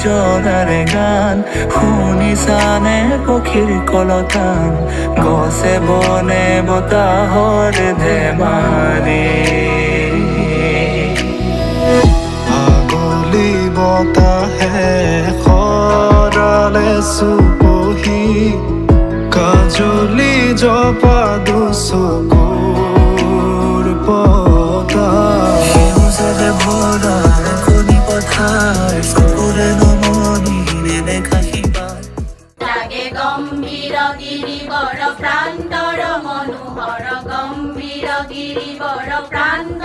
জরার গান শুনি চানে পক্ষীৰ কলতান গছে বনে বতাহৰ ধেমালি আগলি বতাহে সৰালে চুপহি কাজলি জপা দুচকুৰ পতা সেউজেৰে ভৰা কণী পথাৰ চকুৰে নমনি নেদেখা সিপাৰ লাগে গম্ভীৰ গিৰিবৰ প্ৰান্তৰ মনোহৰ গম্ভীৰ গিৰিবৰ প্ৰান্ত